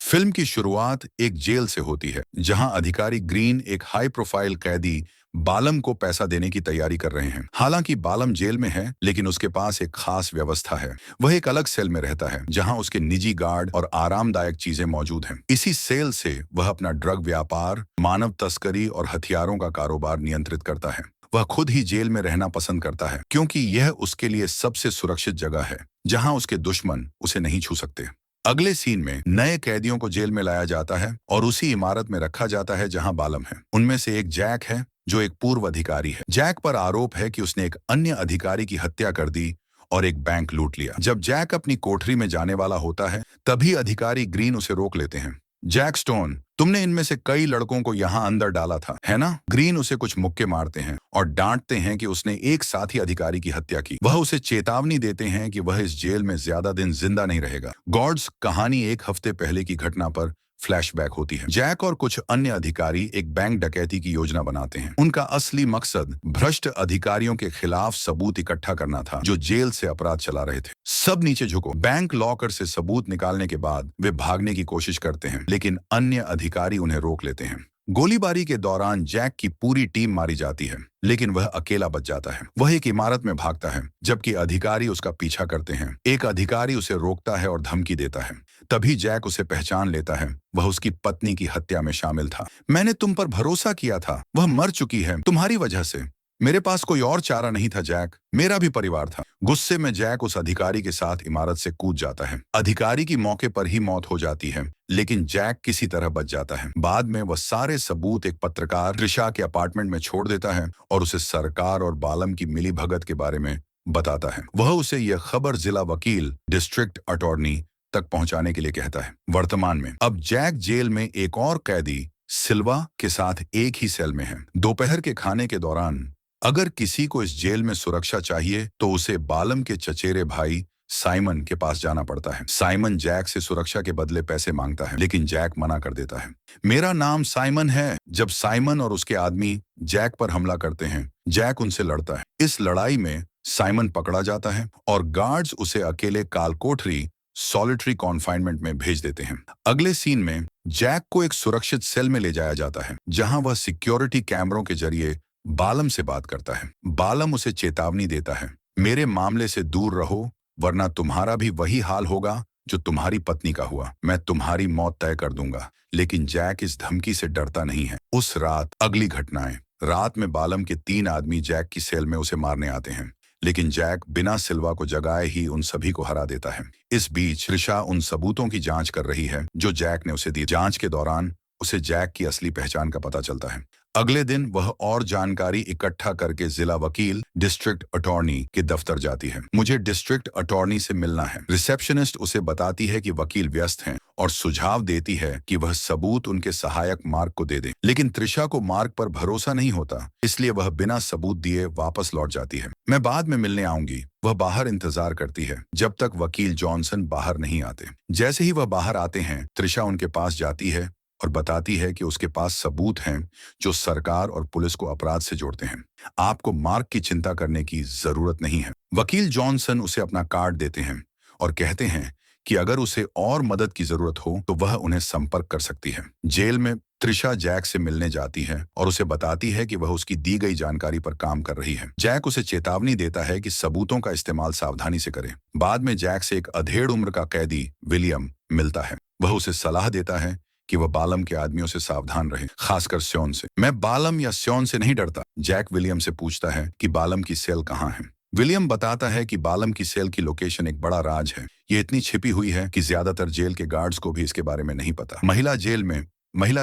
Film की शुरुआत एक जेल से होती है जहां अधिकारी ग्रीन एक हाई प्रोफाइल कैदी बालम को पैसा देने की तैयारी कर रहे हैं। हालांकि बालम जेल में है, लेकिन उसके पास एक खास व्यवस्था है। वह एक अलग सेल में रहता है जहां उसके निजी गार्ड और आरामदायक चीजें मौजूद हैं। इसी सेल से वह अपना ड्रग व्यापार, मानव तस्करी और हथियारों का कारोबार नियंत्रित करता है। वह खुद ही जेल में रहना पसंद करता है क्योंकि यह उसके लिए सबसे सुरक्षित जगह है जहां उसके दुश्मन उसे नहीं छू सकते। अगले सीन में नए कैदियों को जेल में लाया जाता है और उसी इमारत में रखा जाता है जहां बालम है। उनमें से एक जैक है जो एक पूर्व अधिकारी है। जैक पर आरोप है कि उसने एक अन्य अधिकारी की हत्या कर दी और एक बैंक लूट लिया। जब जैक अपनी कोठरी में जाने वाला होता है, तभी अधिकारी ग्रीन उसे रोक लेते हैं। जैक स्टोन, तुमने इनमें से कई लड़कों को यहाँ अंदर डाला था, है ना? ग्रीन उसे कुछ मुक्के मारते हैं और डांटते हैं कि उसने एक साथी अधिकारी की हत्या की। वह उसे चेतावनी देते हैं कि वह इस जेल में ज्यादा दिन जिंदा नहीं रहेगा। गॉड्स कहानी एक हफ्ते पहले की घटना पर फ्लैशबैक होती है। जैक और कुछ अन्य अधिकारी एक बैंक डकैती की योजना बनाते हैं। उनका असली मकसद भ्रष्ट अधिकारियों के खिलाफ सबूत इकट्ठा करना था जो जेल से अपराध चला रहे थे। सब नीचे झुको। बैंक लॉकर से सबूत निकालने के बाद वे भागने की कोशिश करते हैं, लेकिन अन्य अधिकारी उन्हें रोक लेते हैं। गोलीबारी के दौरान जैक की पूरी टीम मारी जाती है, लेकिन वह अकेला बच जाता है। वह एक इमारत में भागता है, जबकि अधिकारी उसका पीछा करते हैं। एक अधिकारी उसे रोकता है और धमकी देता है। तभी जैक उसे पहचान लेता है। वह उसकी पत्नी की हत्या में शामिल था। मैंने तुम पर भरोसा किया था, वह मर चुकी है तुम्हारी वजह से। मेरे पास कोई और चारा नहीं था जैक, मेरा भी परिवार था। गुस्से में जैक उस अधिकारी के साथ इमारत से कूद जाता है। अधिकारी की मौके पर ही मौत हो जाती है, लेकिन जैक किसी तरह बच जाता है। बाद में वह सारे सबूत एक पत्रकार त्रिशा के अपार्टमेंट में छोड़ देता है और उसे सरकार और बालम की मिलीभगत के बारे में बताता है। वह उसे यह खबर जिला वकील, डिस्ट्रिक्ट अटॉर्नी तक पहुंचाने के लिए कहता है। वर्तमान में अब जैक जेल में एक और कैदी सिल्वा के साथ एक ही सेल में है। दोपहर के खाने के दौरान अगर किसी को इस जेल में सुरक्षा चाहिए तो उसे बालम के चचेरे भाई साइमन के पास जाना पड़ता है। साइमन जैक से सुरक्षा के बदले पैसे मांगता है, लेकिन जैक मना कर देता है। मेरा नाम साइमन है। जब साइमन और उसके आदमी जैक पर हमला करते हैं, जैक उनसे लड़ता है। इस लड़ाई में साइमन पकड़ा जाता है और गार्ड्स उसे अकेले कालकोठरी सॉलिटरी कॉन्फाइनमेंट में भेज देते हैं। अगले सीन में जैक को एक सुरक्षित सेल में ले जाया जाता है जहां वह सिक्योरिटी कैमरों के जरिए बालम से बात करता है। बालम उसे चेतावनी देता है, मेरे मामले से दूर रहो वरना तुम्हारा भी वही हाल होगा जो तुम्हारी पत्नी का हुआ। मैं तुम्हारी मौत तय कर दूंगा। लेकिन जैक इस धमकी से डरता नहीं है। उस रात अगली घटनाएं। रात में बालम के 3 आदमी जैक की सेल में उसे मारने आते हैं, लेकिन जैक बिना सिल्वा को जगाए ही उन सभी को हरा देता है। इस बीच त्रिशा उन सबूतों की जांच कर रही है जो जैक ने उसे दी। जांच के दौरान उसे जैक की असली पहचान का पता चलता है। अगले दिन वह और जानकारी इकट्ठा करके जिला वकील, डिस्ट्रिक्ट अटॉर्नी के दफ्तर जाती है। मुझे डिस्ट्रिक्ट अटॉर्नी से मिलना है। रिसेप्शनिस्ट उसे बताती है कि वकील व्यस्त हैं और सुझाव देती है कि वह सबूत उनके सहायक मार्क को दे दे। लेकिन त्रिशा को मार्क पर भरोसा नहीं होता, इसलिए वह बिना सबूत दिए वापस लौट जाती है। मैं बाद में मिलने आऊंगी। वह बाहर इंतजार करती है जब तक वकील जॉनसन बाहर नहीं आते। जैसे ही वह बाहर आते हैं, त्रिशा उनके पास जाती है और बताती है कि उसके पास सबूत हैं जो सरकार और पुलिस को अपराध से जोड़ते हैं। आपको मार्क की चिंता करने की जरूरत नहीं है। वकील जॉनसन उसे अपना कार्ड देते हैं और कहते हैं कि अगर उसे और मदद की जरूरत हो तो वह उन्हें संपर्क कर सकती है। जेल में त्रिशा जैक से मिलने जाती है और उसे बताती है कि वह उसकी दी गई जानकारी पर काम कर रही है। जैक उसे चेतावनी देता है कि सबूतों का इस्तेमाल सावधानी से करे। बाद में जैक से एक अधेड़ उम्र का कैदी विलियम मिलता है। वह उसे सलाह देता है कि वह बालम के आदमियों से सावधान रहे, खासकर स्योन से। मैं बालम या स्योन से नहीं डरता। जैक विलियम से पूछता है कि बालम की सेल कहाँ है। विलियम बताता है कि बालम की सेल की लोकेशन एक बड़ा राज है। ये इतनी छिपी हुई है कि ज्यादातर जेल के गार्ड्स को भी इसके बारे में नहीं पता। महिला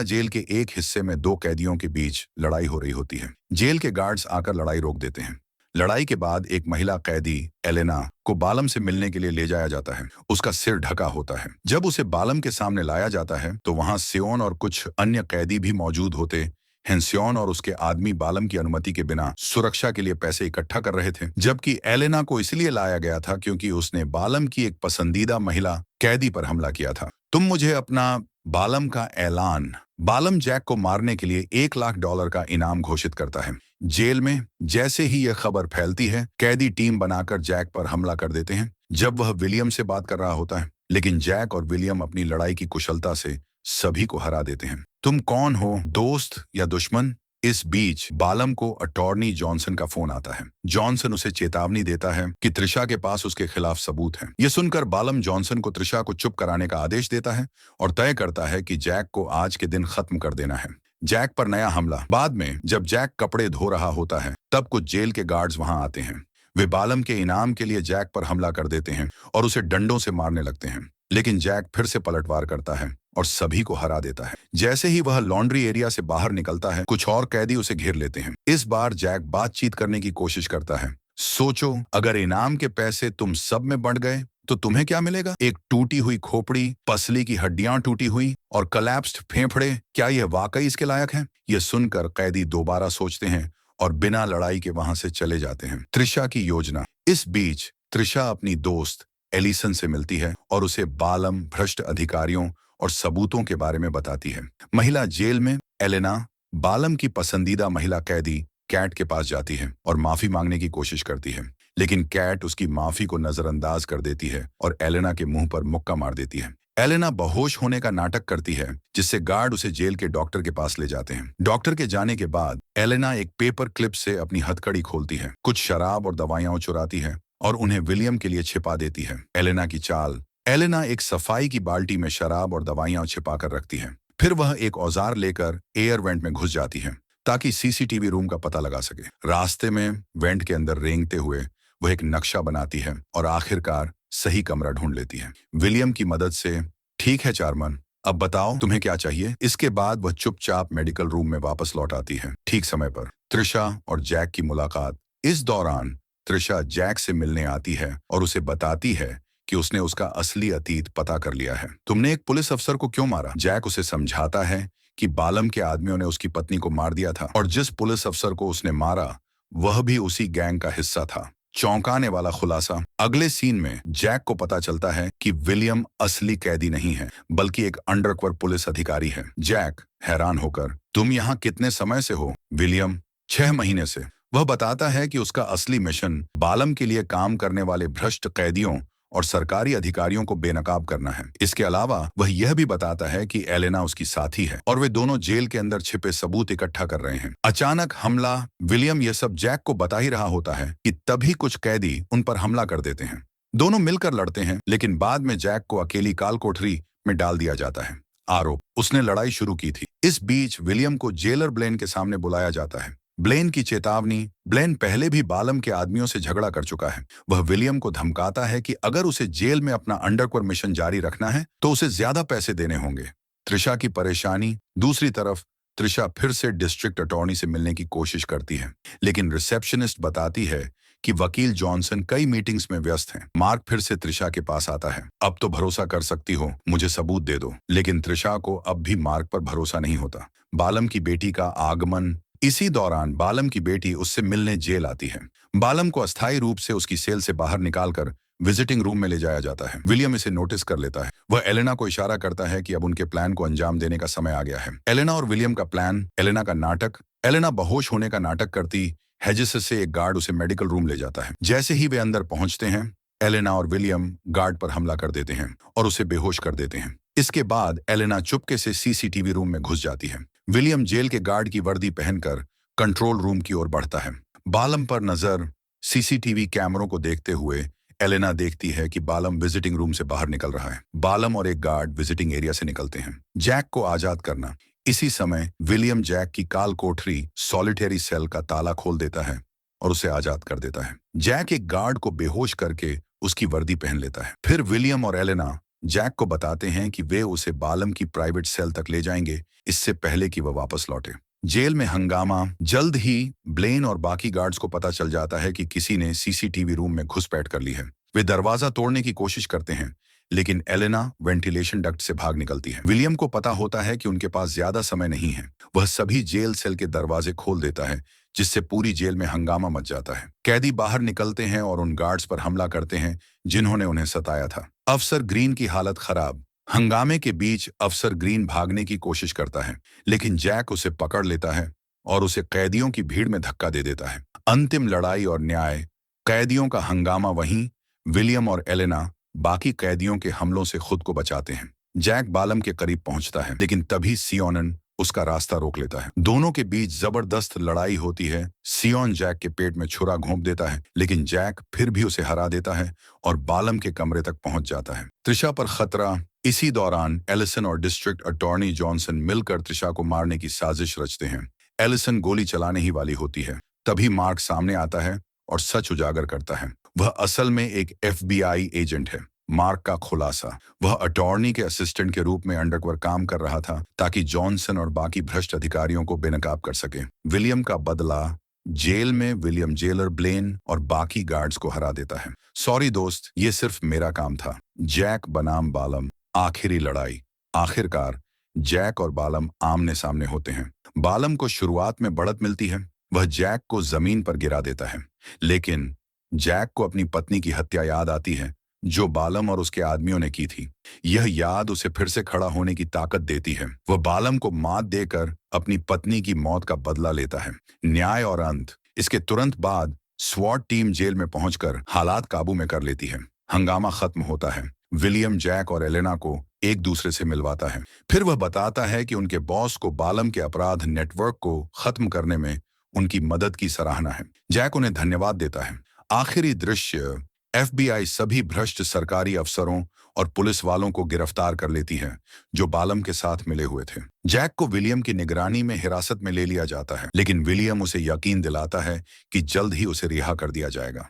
जेल के एक हिस्से में 2 कैदियों के बीच लड़ाई हो रही होती है। जेल के गार्ड्स आकर लड़ाई रोक देते हैं। लड़ाई के बाद एक महिला कैदी एलेना को बालम से मिलने के लिए ले जाया जाता है। उसका सिर ढका होता है। जब उसे बालम के सामने लाया जाता है तो वहां स्योन और कुछ अन्य कैदी भी मौजूद होते हैं। स्योन और उसके आदमी बालम की अनुमति के बिना सुरक्षा के लिए पैसे इकट्ठा कर रहे थे, जबकि एलेना को इसलिए लाया गया था क्योंकि उसने बालम की एक पसंदीदा महिला कैदी पर हमला किया था। तुम मुझे अपना बालम का ऐलान। बालम जैक को मारने के लिए $1,00,000 का इनाम घोषित करता है। जेल में जैसे ही यह खबर फैलती है, कैदी टीम बनाकर जैक पर हमला कर देते हैं। जब वह विलियम से बात कर रहा होता है, लेकिन जैक और विलियम अपनी लड़ाई की कुशलता से सभी को हरा देते हैं। तुम कौन हो, दोस्त या दुश्मन? इस बीच बालम को अटॉर्नी जॉनसन का फोन आता है। जॉनसन उसे चेतावनी देता है कि त्रिशा के पास उसके खिलाफ सबूत हैं। यह सुनकर बालम जॉनसन को त्रिशा को चुप कराने का आदेश देता है और तय करता है कि जैक को आज के दिन खत्म कर देना है। जैक पर नया हमला। बाद में जब जैक कपड़े धो रहा होता है तब कुछ जेल के गार्ड्स वहां आते हैं। वे बालम के इनाम के लिए जैक पर हमला कर देते हैं और उसे डंडों से मारने लगते हैं, लेकिन जैक फिर से पलटवार करता है और सभी को हरा देता है। जैसे ही वह लॉन्ड्री एरिया से बाहर निकलता है, कुछ और कैदी उसे घेर लेते हैं। इस बार जैक बातचीत करने की कोशिश करता है। सोचो, अगर इनाम के पैसे तुम सब में बंट गए तो तुम्हें क्या मिलेगा? एक टूटी हुई खोपड़ी, पसली की हड्डियां टूटी हुई और कलैप्स्ड फेफड़े। क्या यह वाकई इसके लायक है? यह सुनकर कैदी दोबारा सोचते हैं और बिना लड़ाई के वहां से चले जाते हैं। त्रिशा की योजना। इस बीच त्रिशा अपनी दोस्त एलिसन से मिलती है और उसे बालम, भ्रष्ट अधिकारियों और सबूतों के बारे में बताती है। महिला जेल में एलेना बालम की पसंदीदा महिला कैदी कैट के पास जाती है और माफी मांगने की कोशिश करती है, लेकिन कैट उसकी माफी को नजरअंदाज कर देती है और एलेना के मुंह पर मुक्का मार देती है। एलेना बेहोश होने का नाटक करती है, जिससे गार्ड उसे जेल के डॉक्टर के पास ले जाते हैं। डॉक्टर के जाने के बाद एलेना एक पेपर क्लिप से अपनी हथकड़ी खोलती है, कुछ शराब और दवाइयां चुराती है और उन्हें विलियम के लिए छिपा देती है। एलेना की चाल। एलेना एक सफाई की बाल्टी में शराब और दवाइयां छिपा कर रखती है। फिर वह एक औजार लेकर एयर वेंट में घुस जाती है ताकि सीसीटीवी रूम का पता लगा सके। रास्ते में वेंट के अंदर रेंगते हुए वह एक नक्शा बनाती है और आखिरकार सही कमरा ढूंढ लेती है। विलियम की मदद से। ठीक है चार्मन, अब बताओ तुम्हें क्या चाहिए? इसके बाद वह चुपचाप मेडिकल रूम में वापस लौट आती है, ठीक समय पर। त्रिशा और जैक की मुलाकात। इस दौरान त्रिशा जैक से मिलने आती है और उसे बताती है कि उसने उसका असली अतीत पता कर लिया है। तुमने एक पुलिस अफसर को क्यों मारा? जैक उसे समझाता है कि बालम के आदमियों ने उसकी पत्नी को मार दिया था और जिस पुलिस अफसर को उसने मारा वह भी उसी गैंग का हिस्सा था। चौंकाने वाला खुलासा। अगले सीन में जैक को पता चलता है कि विलियम असली कैदी नहीं है, बल्कि एक अंडरकवर पुलिस अधिकारी है। जैक हैरान होकर, तुम यहाँ कितने समय से हो? विलियम, 6 महीने से। वह बताता है कि उसका असली मिशन बालम के लिए काम करने वाले भ्रष्ट कैदियों और सरकारी अधिकारियों को बेनकाब करना है। इसके अलावा वह यह भी बताता है कि एलेना उसकी साथी है और वे दोनों जेल के अंदर छिपे सबूत इकट्ठा कर रहे हैं। अचानक हमला। विलियम यह सब जैक को बता ही रहा होता है कि तभी कुछ कैदी उन पर हमला कर देते हैं। दोनों मिलकर लड़ते हैं, लेकिन बाद में जैक को अकेली काल कोठरी में डाल दिया जाता है। आरोप, उसने लड़ाई शुरू की थी। इस बीच विलियम को जेलर ब्लेन के सामने बुलाया जाता है। ब्लेन की चेतावनी। ब्लेन पहले भी बालम के आदमियों से झगड़ा कर चुका है। वह विलियम को धमकाता है कि अगर उसे जेल में अपना अंडरकवर मिशन जारी रखना है तो उसे ज्यादा पैसे देने होंगे। त्रिशा की परेशानी। दूसरी तरफ त्रिशा फिर से डिस्ट्रिक्ट अटॉर्नी से मिलने की कोशिश करती है, लेकिन रिसेप्शनिस्ट बताती है कि वकील जॉनसन कई मीटिंग्स में व्यस्त हैं। मार्क फिर से त्रिशा के पास आता है। अब तो भरोसा कर सकती हो, मुझे सबूत दे दो। लेकिन त्रिशा को अब भी मार्क पर भरोसा नहीं होता। बालम की बेटी का आगमन। इसी दौरान बालम की बेटी उससे मिलने जेल आती है। बालम को अस्थायी रूप से उसकी सेल से बाहर निकालकर विजिटिंग रूम में ले जाया जाता है। विलियम इसे नोटिस कर लेता है। वह एलेना को इशारा करता है कि अब उनके प्लान को अंजाम देने का समय आ गया है। एलेना और विलियम का प्लान। एलेना का नाटक। एलेना बेहोश होने का नाटक करती हेजिस से एक गार्ड उसे मेडिकल रूम ले जाता है। जैसे ही वे अंदर पहुंचते हैं, एलेना और विलियम गार्ड पर हमला कर देते हैं और उसे बेहोश कर देते हैं। इसके बाद एलेना चुपके से सीसीटीवी रूम में घुस जाती है। विलियम जेल के गार्ड की वर्दी पहनकर कंट्रोल रूम की ओर बढ़ता है। बालम पर नजर। सीसीटीवी कैमरों को देखते हुए एलेना देखती है कि बालम विजिटिंग रूम से बाहर निकल रहा है। बालम और एक गार्ड विजिटिंग एरिया से निकलते हैं। जैक को आजाद करना। इसी समय विलियम जैक की काल कोठरी सॉलिटरी सेल का ताला खोल देता है और उसे आजाद कर देता है। जैक एक गार्ड को बेहोश करके उसकी वर्दी पहन लेता है। फिर विलियम और एलेना जैक को बताते हैं कि वे उसे बालम की प्राइवेट सेल तक ले जाएंगे, इससे पहले कि वह वापस लौटे। जेल में हंगामा। जल्द ही ब्लेन और बाकी गार्ड्स को पता चल जाता है कि किसी ने सीसीटीवी रूम में घुसपैठ कर ली है। वे दरवाजा तोड़ने की कोशिश करते हैं, लेकिन एलेना वेंटिलेशन डक्ट से भाग निकलती है। विलियम को पता होता है कि उनके पास ज्यादा समय नहीं है। वह सभी जेल सेल के दरवाजे खोल देता है, जिससे पूरी जेल में हंगामा मच जाता है। कैदी बाहर निकलते हैं और उन गार्ड्स पर हमला करते हैं जिन्होंने उन्हें सताया था। अफसर ग्रीन की हालत खराब। हंगामे के बीच अफसर ग्रीन भागने की कोशिश करता है, लेकिन जैक उसे पकड़ लेता है और उसे कैदियों की भीड़ में धक्का दे देता है। अंतिम लड़ाई और न्याय। कैदियों का हंगामा। वहीं विलियम और एलेना बाकी कैदियों के हमलों से खुद को बचाते हैं। जैक बालम के करीब पहुंचता है, लेकिन तभी सियोनन उसका रास्ता रोक लेता है। दोनों के बीच जबरदस्त लड़ाई होती है। सियोन जैक के पेट में छुरा घोंप देता है, लेकिन जैक फिर भी उसे हरा देता है और बालम के कमरे तक पहुंच जाता है। त्रिशा पर खतरा। इसी दौरान एलिसन और डिस्ट्रिक्ट अटॉर्नी जॉनसन मिलकर त्रिशा को मारने की साजिश रचते हैं। एलिसन गोली चलाने ही वाली होती है, तभी मार्क सामने आता है और सच उजागर करता है। वह असल में एक FBI एजेंट है। मार्क का खुलासा, वह अटॉर्नी के असिस्टेंट के रूप में अंडरकवर काम कर रहा था ताकि जॉनसन और बाकी भ्रष्ट अधिकारियों को बेनकाब कर सके। विलियम का बदला। जेल में विलियम जेलर ब्लेन और बाकी गार्ड्स को हरा देता है। सॉरी दोस्त, ये सिर्फ मेरा काम था। जैक बनाम बालम। आखिरी लड़ाई। आखिरकार जैक और बालम आमने सामने होते हैं। बालम को शुरुआत में बढ़त मिलती है, वह जैक को जमीन पर गिरा देता है, लेकिन जैक को अपनी पत्नी की हत्या याद आती है जो बालम और उसके आदमियों ने की थी। यह याद उसे फिर से खड़ा होने की ताकत देती है। वह बालम को मात देकर अपनी पत्नी की मौत का बदला लेता है। न्याय और अंत। इसके तुरंत बाद स्वॉट टीम जेल में पहुंचकर हालात काबू में कर लेती है। हंगामा खत्म होता है। विलियम जैक और एलेना को एक दूसरे से मिलवाता है। फिर वह बताता है कि उनके बॉस को बालम के अपराध नेटवर्क को खत्म करने में उनकी मदद की सराहना है। जैक उन्हें धन्यवाद देता है। आखिरी दृश्य। FBI सभी भ्रष्ट सरकारी अफसरों और पुलिस वालों को गिरफ्तार कर लेती है जो बालम के साथ मिले हुए थे। जैक को विलियम की निगरानी में हिरासत में ले लिया जाता है, लेकिन विलियम उसे यकीन दिलाता है कि जल्द ही उसे रिहा कर दिया जाएगा।